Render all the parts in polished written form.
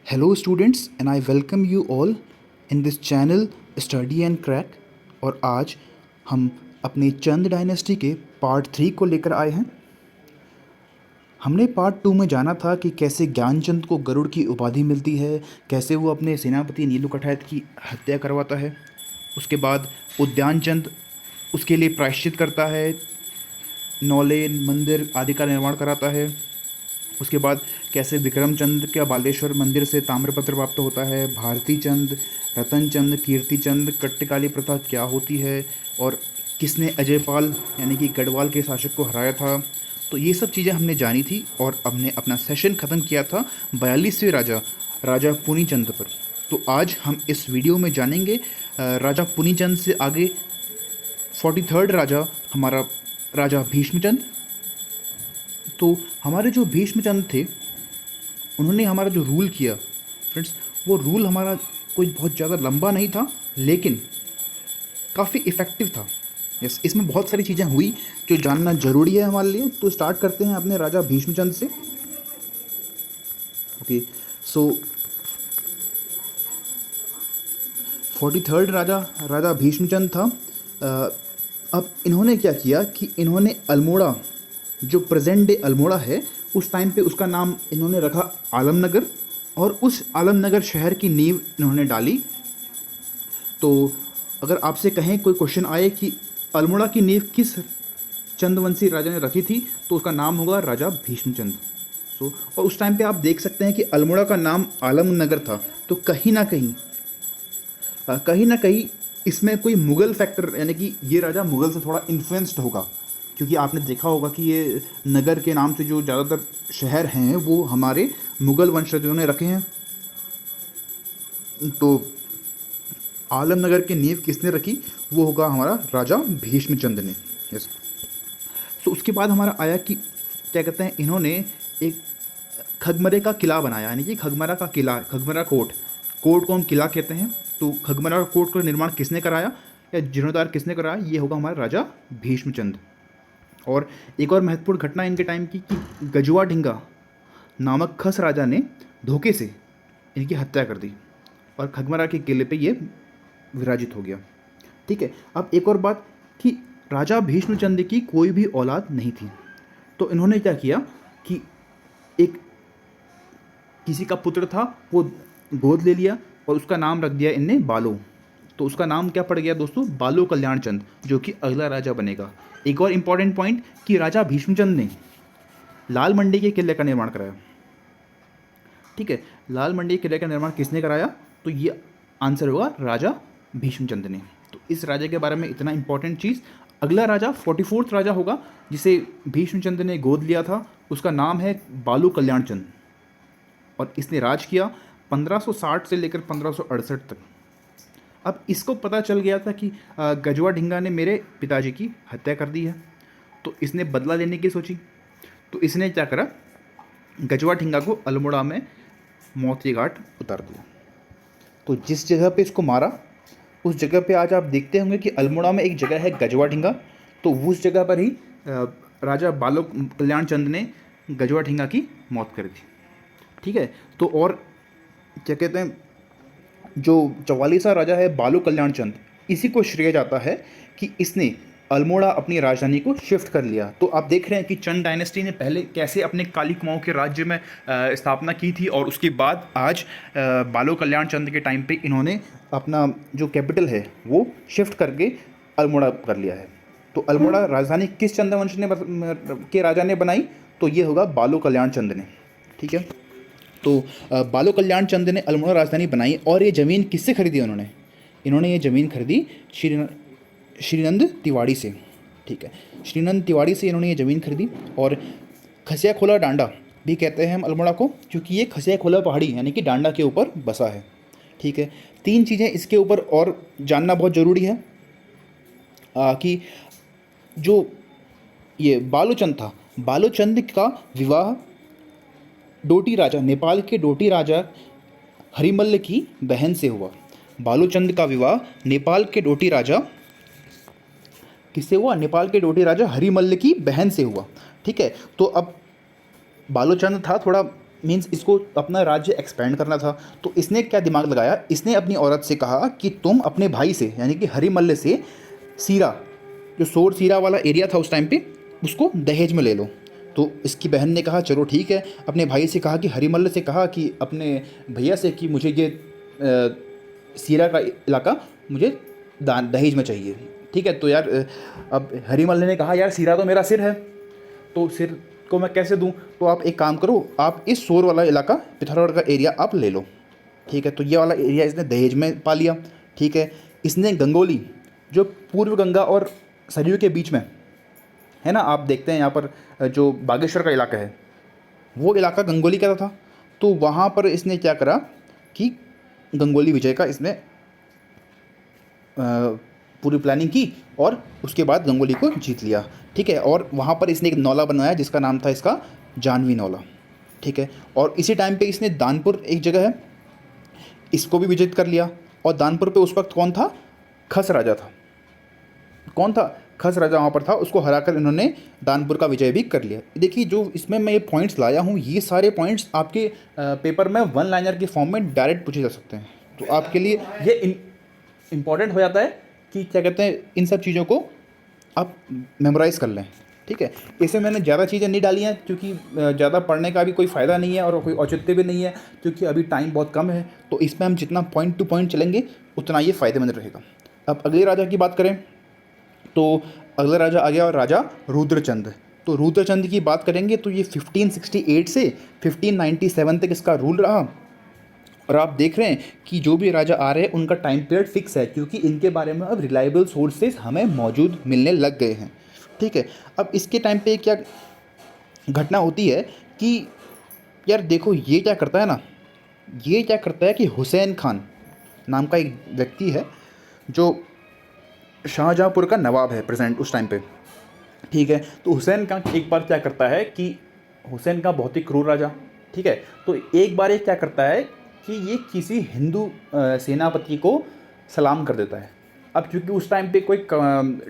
Hello students and I welcome you all in this channel Study and Crack। और आज हम अपनी चंद dynasty के पार्ट 3 को लेकर आए हैं। हमने पार्ट 2 में जाना था कि कैसे ज्ञानचंद को गरुड़ की उपाधि मिलती है, कैसे वो अपने सेनापति नीलू कठायत की हत्या करवाता है। उसके बाद उद्यानचंद उसके लिए प्रायश्चित करता है, नौले मंदिर आदि का निर्माण कराता है। उसके बाद कैसे विक्रमचंद का बालेश्वर मंदिर से ताम्रपत्र प्राप्त होता है, भारती चंद, रतन चंद, कीर्ति चंद, कट्टकाली प्रथा क्या होती है और किसने अजयपाल यानी कि गढ़वाल के शासक को हराया था। तो ये सब चीज़ें हमने जानी थी और हमने अपना सेशन ख़त्म किया था 42वें राजा पुनीचंद पर। तो आज हम इस वीडियो में जानेंगे राजा पुनीचंद से आगे 43rd राजा हमारा राजा भीष्मचंद। तो हमारे जो भीष्मचंद थे उन्होंने हमारा जो रूल किया फ्रेंड्स, वो रूल हमारा कोई बहुत ज़्यादा लंबा नहीं था लेकिन काफ़ी इफ़ेक्टिव था। यस, इसमें बहुत सारी चीज़ें हुई जो जानना ज़रूरी है हमारे लिए। तो स्टार्ट करते हैं अपने राजा भीष्मचंद से। ओके, सो 43rd राजा भीष्मचंद था। अब इन्होंने क्या किया कि इन्होंने अल्मोड़ा, जो प्रेजेंट डे अल्मोड़ा है, उस टाइम पे उसका नाम इन्होंने रखा आलमनगर और उस आलमनगर शहर की नींव इन्होंने डाली। तो अगर आपसे कहें, कोई क्वेश्चन आए कि अल्मोड़ा की नींव किस चंदवंशी राजा ने रखी थी, तो उसका नाम होगा राजा भीष्मचंद। और उस टाइम पे आप देख सकते हैं कि अल्मोड़ा का नाम आलमनगर था। तो कहीं ना कहीं इसमें कोई मुग़ल फैक्टर, यानी कि ये राजा मुग़ल से थोड़ा इन्फ्लुएंस्ड होगा, क्योंकि आपने देखा होगा कि ये नगर के नाम से जो ज़्यादातर शहर हैं वो हमारे मुग़ल वंशजों ने रखे हैं। तो आलमनगर की नींव किसने रखी, वो होगा हमारा राजा भीष्मचंद ने। यस। तो उसके बाद हमारा आया कि क्या कहते हैं, इन्होंने एक खगमरे का किला बनाया, यानी कि खगमरा का किला, खगमरा कोट को हम किला कहते हैं। तो खगमरा कोट का निर्माण किसने कराया या जीर्णोद्धार किसने कराया, ये होगा हमारा राजा भीष्मचंद। और एक और महत्वपूर्ण घटना इनके टाइम की कि गजुआ ढिंगा नामक खस राजा ने धोखे से इनकी हत्या कर दी और खगमरा के किले पे ये विराजित हो गया। ठीक है। अब एक और बात कि राजा भीष्मचंद की कोई भी औलाद नहीं थी, तो इन्होंने क्या किया कि एक किसी का पुत्र था, वो गोद ले लिया और उसका नाम रख दिया इनने बालो। तो उसका नाम क्या पड़ गया दोस्तों, बालो कल्याण चंद, जो कि अगला राजा बनेगा। एक और इम्पॉर्टेंट पॉइंट कि राजा भीष्मचंद ने लाल मंडी के किले का निर्माण कराया। ठीक है, लाल मंडी के किले का निर्माण किसने कराया, तो ये आंसर होगा राजा भीष्मचंद ने। तो इस राजा के बारे में इतना इंपॉर्टेंट चीज़। अगला राजा 44th राजा होगा जिसे भीष्मचंद ने गोद लिया था, उसका नाम है बालू कल्याण चंद और इसने राज किया 1560 से लेकर 1568 तक। अब इसको पता चल गया था कि गजुआ ढिंगा ने मेरे पिताजी की हत्या कर दी है, तो इसने बदला लेने की सोची। तो इसने क्या करा, गजुआ ढिंगा को अल्मोड़ा में मौत के घाट उतार दिया। तो जिस जगह पे इसको मारा, उस जगह पे आज आप देखते होंगे कि अल्मोड़ा में एक जगह है गजुआ ढिंगा। तो उस जगह पर ही राजा बालो कल्याण चंद ने गजुआ ढिंगा की मौत कर दी। ठीक है। तो और क्या कहते हैं, जो 44वां राजा है बालो कल्याण चंद, इसी को श्रेय जाता है कि इसने अल्मोड़ा अपनी राजधानी को शिफ्ट कर लिया। तो आप देख रहे हैं कि चंद डायनेस्टी ने पहले कैसे अपने काली कुमाऊं के राज्य में स्थापना की थी और उसके बाद आज बालो कल्याण चंद के टाइम पे इन्होंने अपना जो कैपिटल है वो शिफ्ट करके अल्मोड़ा कर लिया है। तो अल्मोड़ा राजधानी किस चंद्रवंश ने के राजा ने बनाई, तो ये होगा बालो कल्याण चंद ने। ठीक है। तो बालो कल्याण चंद ने अल्मोड़ा राजधानी बनाई और ये ज़मीन किससे खरीदी इन्होंने ये ज़मीन खरीदी श्रीनंद तिवाड़ी से। ठीक है, श्रीनंद तिवाड़ी से इन्होंने ये ज़मीन खरीदी। और खसिया खोला डांडा भी कहते हैं हम अल्मोड़ा को, क्योंकि ये खसिया खोला पहाड़ी यानी कि डांडा के ऊपर बसा है। ठीक है। 3 चीज़ें इसके ऊपर और जानना बहुत ज़रूरी है कि जो ये बालोचंद था, बालोचंद का विवाह डोटी राजा, नेपाल के डोटी राजा हरिमल्ल की बहन से हुआ। बालोचंद का विवाह नेपाल के डोटी राजा किससे हुआ, नेपाल के डोटी राजा हरिमल्ल की बहन से हुआ। ठीक है। तो अब बालोचंद था थोड़ा मीन्स इसको अपना राज्य एक्सपेंड करना था। तो इसने क्या दिमाग लगाया, इसने अपनी औरत से कहा कि तुम अपने भाई से यानी कि हरिमल्ल से सीरा, जो सोर सीरा वाला एरिया था उस टाइम पे, उसको दहेज में ले लो। तो इसकी बहन ने कहा चलो ठीक है, अपने भाई से कहा कि हरिमल्ल से कहा कि अपने भैया से कि मुझे ये सीरा का इलाका मुझे दान दहेज में चाहिए। ठीक है, तो यार अब हरिमल्ल ने कहा यार सीरा तो मेरा सिर है, तो सिर को मैं कैसे दूं, तो आप एक काम करो, आप इस सोर वाला इलाका पिथौरागढ़ का एरिया आप ले लो। ठीक है, तो ये वाला एरिया इसने दहेज में पा लिया। ठीक है, इसने गंगोली, जो पूर्व गंगा और सरयू के बीच में है ना, आप देखते हैं यहाँ पर जो बागेश्वर का इलाका है, वो इलाका गंगोली का था। तो वहाँ पर इसने क्या करा कि गंगोली विजय का इसने पूरी प्लानिंग की और उसके बाद गंगोली को जीत लिया। ठीक है, और वहाँ पर इसने एक नौला बनाया जिसका नाम था इसका जानवी नौला। ठीक है, और इसी टाइम पे इसने दानपुर एक जगह है, इसको भी विजित कर लिया। और दानपुर पे उस वक्त कौन था, खस राजा था। कौन था, खस राजा वहाँ पर था, उसको हराकर इन्होंने दानपुर का विजय भी कर लिया। देखिए जो इसमें मैं ये पॉइंट्स लाया हूँ, ये सारे पॉइंट्स आपके पेपर में वन लाइनर के फॉर्म में डायरेक्ट पूछे जा सकते हैं। तो आपके लिए ये इम्पॉर्टेंट हो जाता है कि क्या कहते हैं, इन सब चीज़ों को आप मेमोराइज़ कर लें। ठीक है, इसमें मैंने ज़्यादा चीज़ें नहीं डाली हैं क्योंकि ज़्यादा पढ़ने का भी कोई फ़ायदा नहीं है और कोई औचित्य भी नहीं है, क्योंकि अभी टाइम बहुत कम है। तो इसमें हम जितना पॉइंट टू पॉइंट चलेंगे उतना ये फ़ायदेमंद रहेगा। अब अगले राजा की बात करें तो अगला राजा आ गया और राजा रुद्रचंद। तो रुद्रचंद की बात करेंगे तो ये 1568 से 1597 तक इसका रूल रहा। और आप देख रहे हैं कि जो भी राजा आ रहे हैं उनका टाइम पीरियड फिक्स है, क्योंकि इनके बारे में अब रिलायबल सोर्सेज हमें मौजूद मिलने लग गए हैं। ठीक है, अब इसके टाइम पे क्या घटना होती है कि यार देखो ये क्या करता है ना, ये क्या करता है कि हुसैन खान नाम का एक व्यक्ति है जो शाहजहाँपुर का नवाब है प्रेजेंट उस टाइम पे। ठीक है, तो हुसैन खान एक बार क्या करता है कि हुसैन का बहुत ही क्रूर राजा, ठीक है, तो एक बार ये क्या करता है कि ये किसी हिंदू सेनापति को सलाम कर देता है। अब क्योंकि उस टाइम पे कोई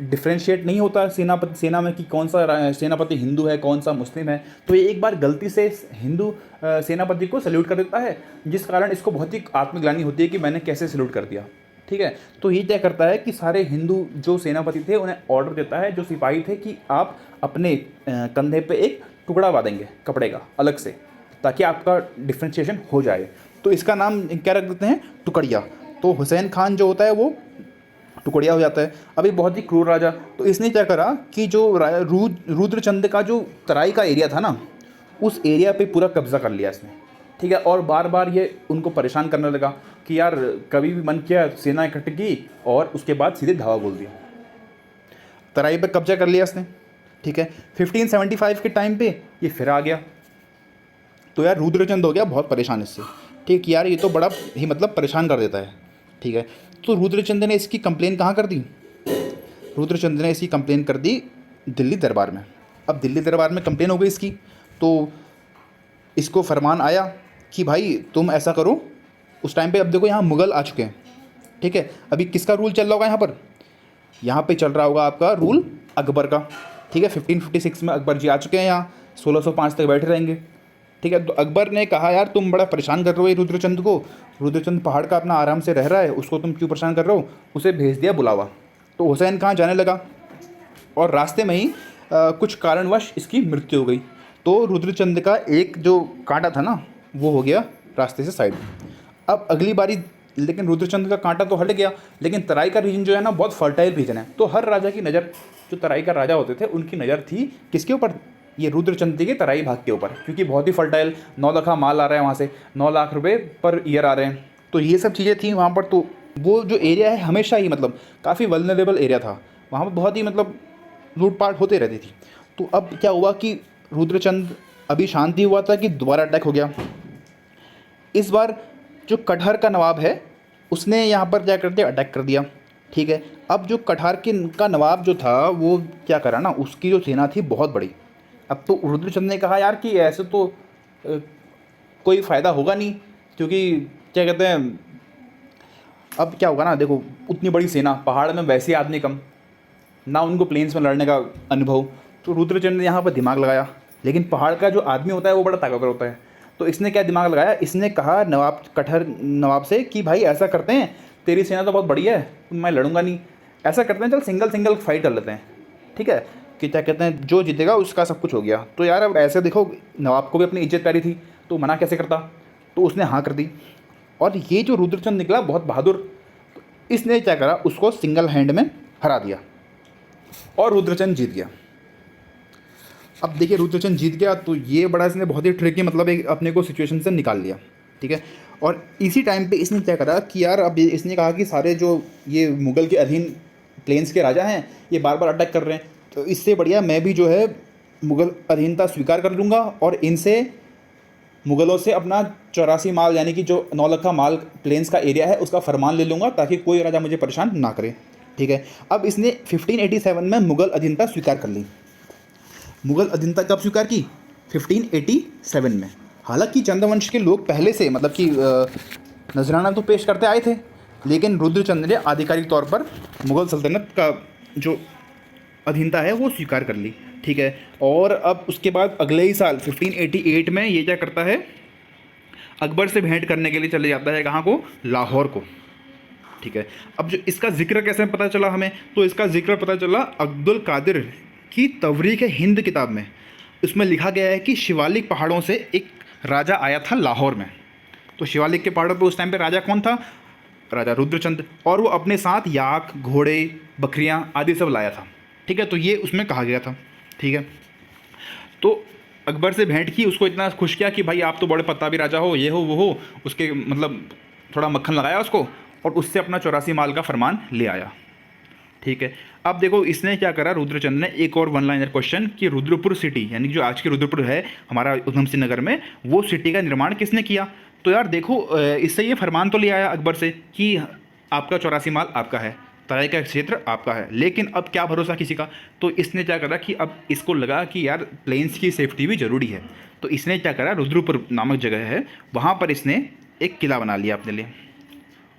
डिफ्रेंशिएट नहीं होता सेना में कि कौन सा सेनापति हिंदू है कौन सा मुस्लिम है, तो ये एक बार गलती से हिंदू सेनापति को सल्यूट कर देता है, जिस कारण इसको बहुत ही आत्मग्लानि होती है कि मैंने कैसे सल्यूट कर दिया। ठीक है, तो ये क्या करता है कि सारे हिंदू जो सेनापति थे उन्हें ऑर्डर देता है, जो सिपाही थे, कि आप अपने कंधे पे एक टुकड़ा बांधेंगे कपड़े का अलग से, ताकि आपका डिफ्रेंशिएशन हो जाए। तो इसका नाम क्या रख देते हैं, टुकड़िया। तो हुसैन खान जो होता है वो टुकड़िया हो जाता है। अभी बहुत ही क्रूर राजा, तो इसने क्या करा कि जो रुद्रचंद का जो तराई का एरिया था ना, उस एरिया पे पूरा कब्जा कर लिया इसने। ठीक है, और बार बार ये उनको परेशान करने लगा कि यार कभी भी मन किया सेना इकट्ठी की और उसके बाद सीधे धावा बोल दिया, तराई पे कब्जा कर लिया इसने। ठीक है, 1575 के टाइम पे ये फिर आ गया, तो यार रुद्रचंद हो गया बहुत परेशान इससे। ठीक, यार ये तो बड़ा ही मतलब परेशान कर देता है। ठीक है, तो रुद्रचंद ने इसकी कंप्लेन कहाँ कर दी, रुद्रचंद ने इसकी कंप्लेन कर दी दिल्ली दरबार में। अब दिल्ली दरबार में कंप्लेन हो गई इसकी, तो इसको फरमान आया कि भाई तुम ऐसा करो। उस टाइम पे अब देखो यहाँ मुग़ल आ चुके हैं। ठीक है, अभी किसका रूल चल रहा होगा यहाँ पे चल रहा होगा आपका रूल अकबर का। ठीक है, 1556 में अकबर जी आ चुके हैं यहाँ, 1605 तक बैठे रहेंगे। ठीक है, तो अकबर ने कहा यार तुम बड़ा परेशान कर रहे हो ये रुद्रचंद को, रुद्रचंद पहाड़ का अपना आराम से रह रहा है, उसको तुम क्यों परेशान कर रहे हो। उसे भेज दिया बुलावा। तो हुसैन खान जाने लगा और रास्ते में ही कुछ कारणवश इसकी मृत्यु हो गई। तो रुद्रचंद का एक जो कांटा था ना वो हो गया रास्ते से साइड। अब अगली बारी, लेकिन रुद्रचंद का कांटा तो हट गया, लेकिन तराई का रीजन जो है ना बहुत फर्टाइल रीजन है। तो हर राजा की नज़र, जो तराई का राजा होते थे उनकी नज़र थी किसके ऊपर, ये रुद्रचंद के तराई भाग के ऊपर, क्योंकि बहुत ही फर्टाइल 9 लाख माल आ रहा है वहाँ से, 9 लाख रुपए पर ईयर आ रहे हैं। तो ये सब चीज़ें थी वहाँ पर। तो वो जो एरिया है हमेशा ही मतलब काफ़ी वल्नरेबल एरिया था, वहाँ पर बहुत ही मतलब लूटपाट होते रहती थी। तो अब क्या हुआ कि रुद्रचंद अभी शांति हुआ था कि दोबारा अटैक हो गया। इस बार जो कटहर का नवाब है उसने यहाँ पर क्या कर दिया, अटैक कर दिया। ठीक है, अब जो कटहर का नवाब जो था वो क्या करा ना, उसकी जो सेना थी बहुत बड़ी। अब तो रुद्रचंद ने कहा यार कि ऐसे तो कोई फ़ायदा होगा नहीं, क्योंकि क्या कहते हैं, अब क्या होगा ना, देखो उतनी बड़ी सेना, पहाड़ में वैसे ही आदमी कम, ना उनको प्लेन्स में लड़ने का अनुभव। तो रुद्रचंद ने यहाँ पर दिमाग लगाया, लेकिन पहाड़ का जो आदमी होता है वो बड़ा ताकतवर होता है। तो इसने क्या दिमाग लगाया, इसने कहा नवाब कटहर नवाब से कि भाई ऐसा करते हैं, तेरी सेना तो बहुत बड़ी है, मैं लड़ूंगा नहीं, ऐसा करते हैं चल सिंगल सिंगल फाइट कर लेते हैं, ठीक है, कि क्या कहते हैं जो जीतेगा उसका सब कुछ हो गया। तो यार अब ऐसे देखो नवाब को भी अपनी इज्जत प्यारी थी, तो मना कैसे करता, तो उसने हाँ कर दी। और ये जो रुद्रचंद निकला बहुत बहादुर, तो इसने क्या करा, उसको सिंगल हैंड में हरा दिया और रुद्रचंद जीत गया। अब देखिए रुद्रचंद जीत गया, तो ये बड़ा इसने बहुत ही ट्रिकी मतलब एक अपने को सिचुएशन से निकाल लिया, ठीक है। और इसी टाइम पे इसने क्या करा कि यार अब इसने कहा कि सारे जो ये मुग़ल के अधीन प्लेन्स के राजा हैं ये बार बार अटैक कर रहे हैं, तो इससे बढ़िया मैं भी जो है मुग़ल अधीनता स्वीकार कर लूँगा और इनसे मुग़लों से अपना 84 माल यानी कि जो 9 लाख माल प्लेन्स का एरिया है उसका फरमान ले लूँगा, ताकि कोई राजा मुझे परेशान ना करे, ठीक है। अब इसने 1587 में मुग़ल अधीनता स्वीकार कर ली। मुग़ल अधीनता कब स्वीकार की, 1587 में। हालांकि चंद्रवंश के लोग पहले से मतलब कि नजराना तो पेश करते आए थे, लेकिन रुद्रचंद ने आधिकारिक तौर पर मुग़ल सल्तनत का जो अधीनता है वो स्वीकार कर ली, ठीक है। और अब उसके बाद अगले ही साल 1588 में ये क्या करता है, अकबर से भेंट करने के लिए चले जाता है, कहाँ को, लाहौर को, ठीक है। अब जो इसका जिक्र कैसे पता चला हमें, तो इसका जिक्र पता चला अब्दुल कादिर की तवरीख हिंद किताब में। उसमें लिखा गया है कि शिवालिक पहाड़ों से एक राजा आया था लाहौर में। तो शिवालिक के पहाड़ों पर उस टाइम पे राजा कौन था, राजा रुद्रचंद, और वो अपने साथ याक, घोड़े, बकरियां आदि सब लाया था, ठीक है। तो ये उसमें कहा गया था, ठीक है। तो अकबर से भेंट की, उसको इतना खुश किया कि भाई आप तो बड़े प्रतापी राजा हो, ये हो वो हो, उसके मतलब थोड़ा मक्खन लगाया उसको और उससे अपना 84 माल का फरमान ले आया, ठीक है। अब देखो इसने क्या करा, रुद्रचंद ने एक और वन लाइनर क्वेश्चन कि रुद्रपुर सिटी यानी जो आज की रुद्रपुर है हमारा उधम सिंह नगर में, वो सिटी का निर्माण किसने किया। तो यार देखो इससे ये फरमान तो ले आया अकबर से कि आपका 84 माल आपका है, तराई का क्षेत्र आपका है, लेकिन अब क्या भरोसा किसी का। तो इसने क्या करा कि अब इसको लगा कि यार प्लेन्स की सेफ्टी भी ज़रूरी है, तो इसने क्या करा, रुद्रपुर नामक जगह है वहाँ पर इसने एक किला बना लिया अपने लिए,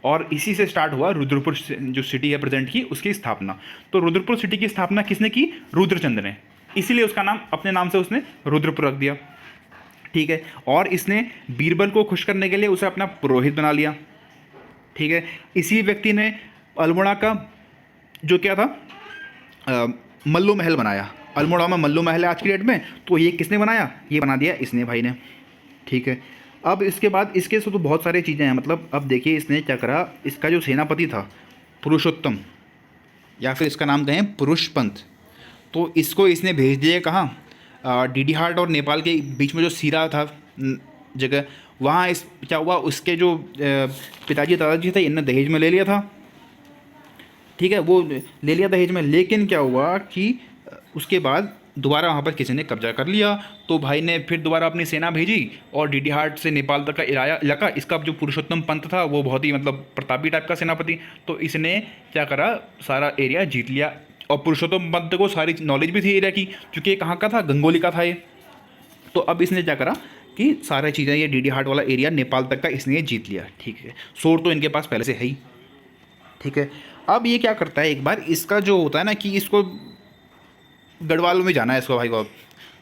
और इसी से स्टार्ट हुआ रुद्रपुर जो सिटी है प्रेजेंट की, उसकी स्थापना। तो रुद्रपुर सिटी की स्थापना किसने की, रुद्रचंद ने, इसीलिए उसका नाम अपने नाम से उसने रुद्रपुर रख दिया, ठीक है। और इसने बीरबल को खुश करने के लिए उसे अपना पुरोहित बना लिया, ठीक है। इसी व्यक्ति ने अल्मोड़ा का जो क्या था मल्लू महल बनाया, अल्मोड़ा में मल्लू महल है आज की डेट में, तो ये किसने बनाया, ये बना दिया इसने भाई ने, ठीक है। अब इसके बाद इसके से तो बहुत सारी चीज़ें हैं, मतलब अब देखिए इसने क्या करा, इसका जो सेनापति था पुरुषोत्तम या फिर इसका नाम कहें पुरुषपंत, तो इसको इसने भेज दिया कहाँ, डीडी हाट और नेपाल के बीच में जो सीरा था जगह, वहाँ इस क्या हुआ, उसके जो पिताजी दादाजी थे इनने दहेज में ले लिया था, ठीक है, वो ले लिया दहेज में। लेकिन क्या हुआ कि उसके बाद दोबारा वहाँ पर किसी ने कब्जा कर लिया, तो भाई ने फिर दोबारा अपनी सेना भेजी और डीडी हाट से नेपाल तक का इलाका, इसका जो पुरुषोत्तम पंत था वो बहुत ही मतलब प्रतापी टाइप का सेनापति, तो इसने क्या करा, सारा एरिया जीत लिया। और पुरुषोत्तम पंत को सारी नॉलेज भी थी एरिया की, क्योंकि ये कहाँ का था, गंगोली का था ये। तो अब इसने क्या करा कि सारी चीज़ें, ये डीडी हाट वाला एरिया नेपाल तक का इसने जीत लिया, ठीक है। सोर तो इनके पास पहले से है ही, ठीक है। अब ये क्या करता है, एक बार इसका जो होता है ना कि इसको गढ़वाल में जाना है इसको भाई को,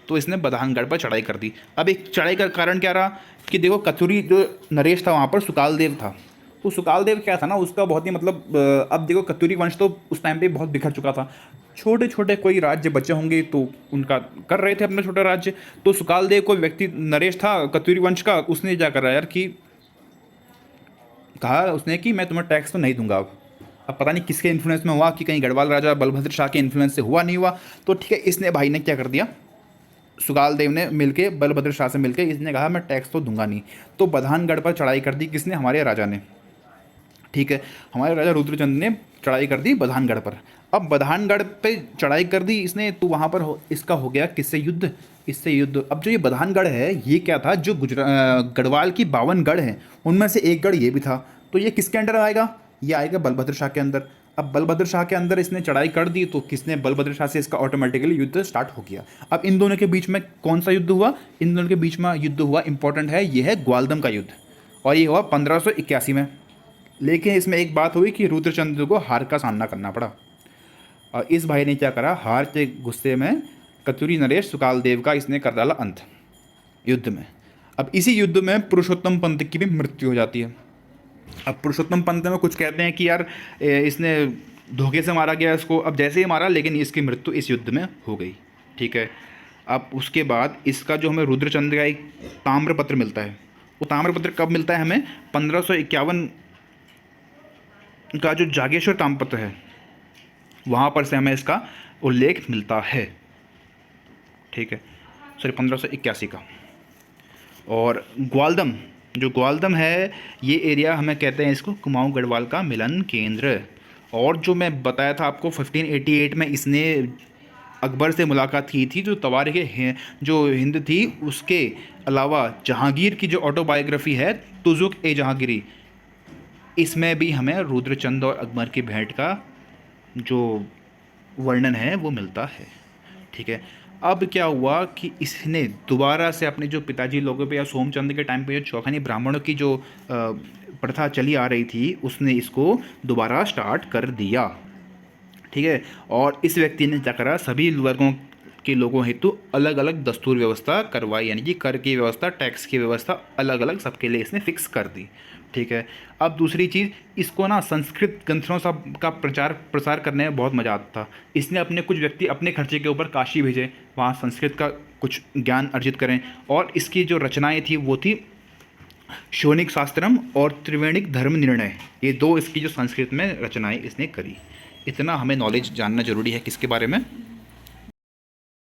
तो इसने बधानगढ़ पर चढ़ाई कर दी। अब एक चढ़ाई का कारण क्या रहा कि देखो कतुरी जो नरेश था वहाँ पर सुकाल देव था, तो सुकाल देव क्या था ना, उसका बहुत ही मतलब अब देखो कतुरी वंश तो उस टाइम पे बहुत बिखर चुका था, छोटे छोटे कोई राज्य बचे होंगे तो उनका कर रहे थे अपना छोटा राज्य। तो सुकाल देव कोई व्यक्ति नरेश था कतुरी वंश का, उसने क्या करा यार कि कहा उसने कि मैं तुम्हें टैक्स तो नहीं दूंगा। अब पता नहीं किसके इन्फ्लुएंस में हुआ कि कहीं गढ़वाल राजा बलभद्र शाह के इन्फ्लुएंस से हुआ नहीं हुआ, तो ठीक है, इसने भाई ने क्या कर दिया, सुगाल देव ने मिलके बलभद्र शाह से मिलके इसने कहा मैं टैक्स तो दूंगा नहीं। तो बधानगढ़ पर चढ़ाई कर दी किसने, हमारे राजा ने, ठीक है, हमारे राजा रुद्रचंद ने चढ़ाई कर दी बधानगढ़ पर। अब बधानगढ़ पे चढ़ाई कर दी इसने, तो वहाँ पर इसका हो गया किससे युद्ध, इससे युद्ध। अब जो ये बधानगढ़ है ये क्या था, जो गढ़वाल की 52 गढ़ हैं उनमें से एक गढ़ ये भी था, तो ये किसके अंडर आएगा, ये आएगा बलभद्र शाह के अंदर। अब बलभद्र शाह के अंदर इसने चढ़ाई कर दी, तो किसने, बलभद्र शाह से इसका ऑटोमेटिकली युद्ध स्टार्ट हो गया। अब इन दोनों के बीच में कौन सा युद्ध हुआ, इन दोनों के बीच में युद्ध हुआ, इंपॉर्टेंट है, ये है ग्वालदम का युद्ध, और ये हुआ 1581 में। लेकिन इसमें एक बात हुई कि रुद्रचंद्र को हार का सामना करना पड़ा, और इस भाई ने क्या करा, हार के गुस्से में कतुरी नरेश सुकाल देव का इसने कर डाला अंत युद्ध में। अब इसी युद्ध में पुरुषोत्तम पंत की भी मृत्यु हो जाती है। अब पुरुषोत्तम पंत में कुछ कहते हैं कि यार इसने धोखे से मारा गया इसको, अब जैसे ही मारा लेकिन इसकी मृत्यु इस युद्ध में हो गई। ठीक है। अब उसके बाद इसका जो हमें रुद्रचंद्र का एक ताम्रपत्र मिलता है, वो ताम्रपत्र कब मिलता है हमें? 1551 का जो जागेश्वर ताम्रपत्र है वहाँ पर से हमें इसका उल्लेख मिलता है। ठीक है, सॉरी 1581 का। और ग्वालदम, जो ग्वालदम है ये एरिया हमें कहते हैं इसको कुमाऊं गढ़वाल का मिलन केंद्र। और जो मैं बताया था आपको 1588 में इसने अकबर से मुलाकात की थी, जो तवारीख़ जो हिंद थी उसके अलावा जहांगीर की जो ऑटोबायोग्राफी है तुजुक ए जहांगीरी, इसमें भी हमें रुद्रचंद और अकबर की भेंट का जो वर्णन है वो मिलता है। ठीक है। अब क्या हुआ कि इसने दोबारा से अपने जो पिताजी लोगों पे या सोमचंद के टाइम पे जो चौखानी ब्राह्मणों की जो प्रथा चली आ रही थी उसने इसको दोबारा स्टार्ट कर दिया। ठीक है। और इस व्यक्ति ने क्या करा, सभी वर्गों के लोगों हेतु अलग अलग दस्तूर व्यवस्था करवाई, यानी कि कर की व्यवस्था, टैक्स की व्यवस्था अलग अलग सबके लिए इसने फिक्स कर दी। ठीक है। अब दूसरी चीज़, इसको ना संस्कृत ग्रंथों सब का प्रचार प्रसार करने में बहुत मज़ा आता था। इसने अपने कुछ व्यक्ति अपने खर्चे के ऊपर काशी भेजे, वहाँ संस्कृत का कुछ ज्ञान अर्जित करें। और इसकी जो रचनाएं थी वो थी शोनिक शास्त्रम और त्रिवेणिक धर्म निर्णय, ये दो इसकी जो संस्कृत में रचनाएं इसने करी। इतना हमें नॉलेज जानना जरूरी है किसके बारे में?